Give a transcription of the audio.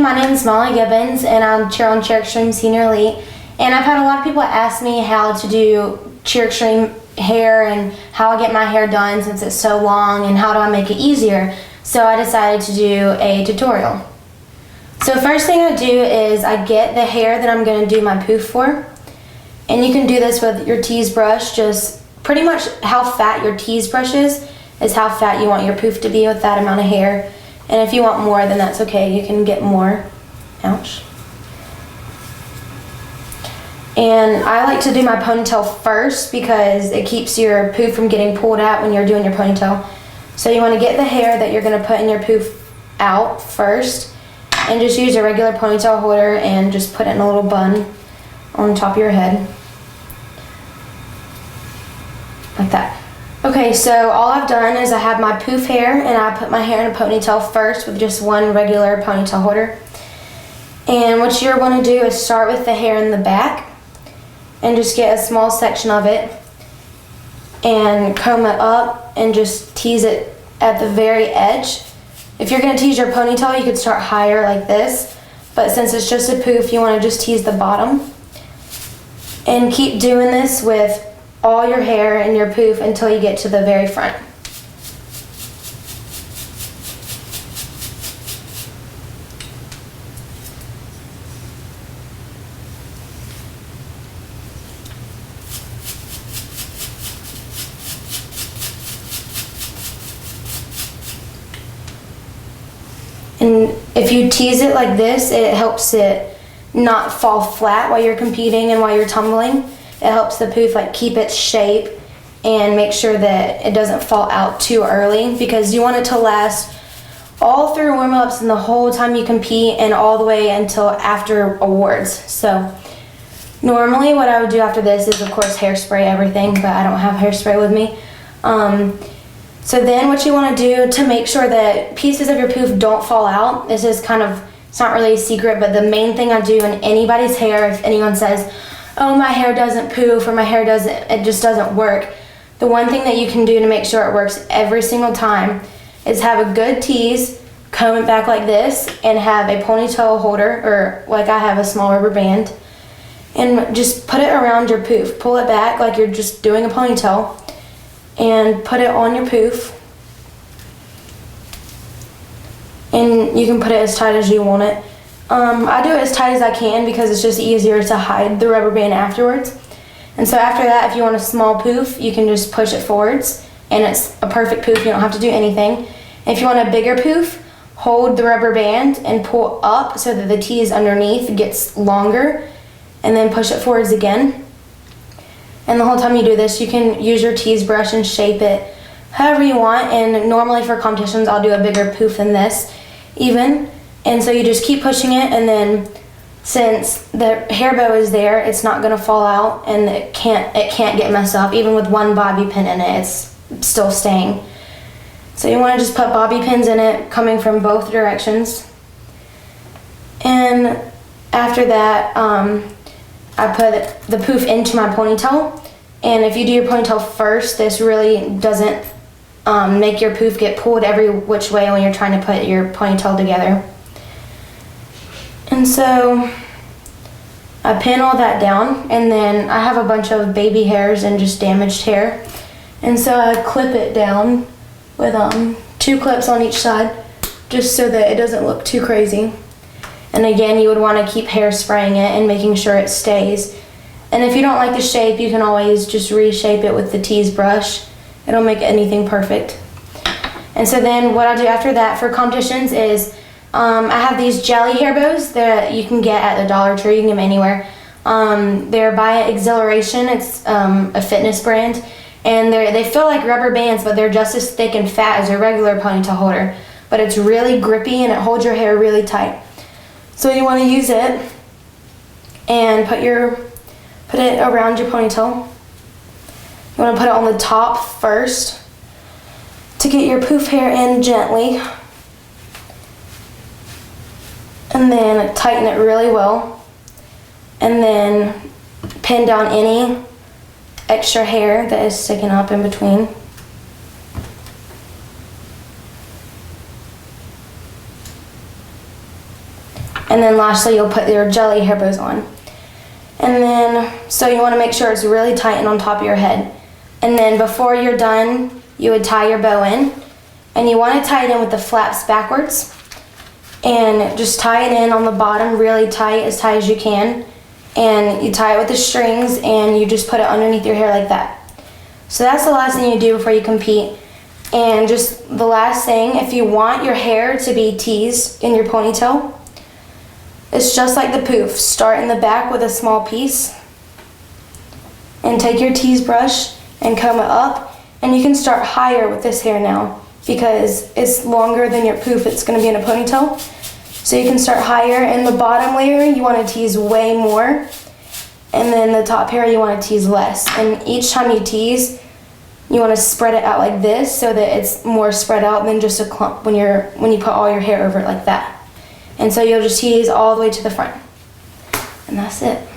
my name is Molly Gibbons, and I'm cheer on Cheer Extreme Senior Elite. And I've had a lot of people ask me how to do Cheer Extreme hair and how I get my hair done since it's so long and how do I make it easier. So I decided to do a tutorial. So first thing I do is I get the hair that I'm going to do my poof for. And you can do this with your tease brush. Just pretty much how fat your tease brush is how fat you want your poof to be with that amount of hair. And if you want more, then that's okay. You can get more. Ouch. And I like to do my ponytail first because it keeps your poof from getting pulled out when you're doing your ponytail. So you want to get the hair that you're going to put in your poof out first and just use a regular ponytail holder and just put it in a little bun on top of your head. Like that. Okay, so all I've done is I have my poof hair and I put my hair in a ponytail first with just one regular ponytail holder. And what you're going to do is start with the hair in the back and just get a small section of it and comb it up and just tease it at the very edge. If you're going to tease your ponytail, you could start higher like this, but since it's just a poof, you want to just tease the bottom. And keep doing this with all your hair and your poof until you get to the very front. And if you tease it like this, it helps it not fall flat while you're competing and while you're tumbling. It helps the poof like keep its shape and make sure that it doesn't fall out too early because you want it to last all through warm-ups and the whole time you compete and all the way until after awards. So normally what I would do after this is of course hairspray everything, but I don't have hairspray with me. So then what you want to do to make sure that pieces of your poof don't fall out, this is kind of, it's not really a secret, but the main thing I do in anybody's hair, if anyone says, oh, my hair doesn't poof or my hair doesn't, it just doesn't work. The one thing that you can do to make sure it works every single time is have a good tease, comb it back like this, and have a ponytail holder, or like I have a small rubber band, and just put it around your poof. Pull it back like you're just doing a ponytail, and put it on your poof. And you can put it as tight as you want it. I do it as tight as I can because it's just easier to hide the rubber band afterwards. And so after that, if you want a small poof, you can just push it forwards and it's a perfect poof. You don't have to do anything. If you want a bigger poof, hold the rubber band and pull up so that the tease underneath gets longer and then push it forwards again. And the whole time you do this, you can use your tease brush and shape it however you want. And normally for competitions, I'll do a bigger poof than this even. And so you just keep pushing it, and then since the hair bow is there, it's not gonna fall out and it can't get messed up. Even with one bobby pin in it, it's still staying. So you wanna just put bobby pins in it coming from both directions. And after that, I put the poof into my ponytail. And if you do your ponytail first, this really doesn't make your poof get pulled every which way when you're trying to put your ponytail together. And so I pin all that down, and then I have a bunch of baby hairs and just damaged hair. And so I clip it down with 2 clips on each side just so that it doesn't look too crazy. And again, you would want to keep hairspraying it and making sure it stays. And if you don't like the shape, you can always just reshape it with the tease brush. It'll make anything perfect. And so then what I do after that for competitions is I have these jelly hair bows that you can get at the Dollar Tree. You can get them anywhere. They're by Exhilaration. It's a fitness brand. And they feel like rubber bands, but they're just as thick and fat as a regular ponytail holder. But it's really grippy and it holds your hair really tight. So you want to use it and put it around your ponytail. You want to put it on the top first to get your poof hair in gently. And then tighten it really well. And then pin down any extra hair that is sticking up in between. And then lastly, you'll put your jelly hair bows on. And then, so you want to make sure it's really tight and on top of your head. And then before you're done, you would tie your bow in. And you want to tie it in with the flaps backwards. And just tie it in on the bottom really tight, as tight as you can. And you tie it with the strings and you just put it underneath your hair like that. So that's the last thing you do before you compete. And just the last thing, if you want your hair to be teased in your ponytail, it's just like the poof. Start in the back with a small piece and take your tease brush and comb it up. And you can start higher with this hair now because it's longer than your poof. It's going to be in a ponytail. So you can start higher. In the bottom layer, you want to tease way more. And then the top hair, you want to tease less. And each time you tease, you want to spread it out like this so that it's more spread out than just a clump when you put all your hair over it like that. And so you'll just tease all the way to the front. And that's it.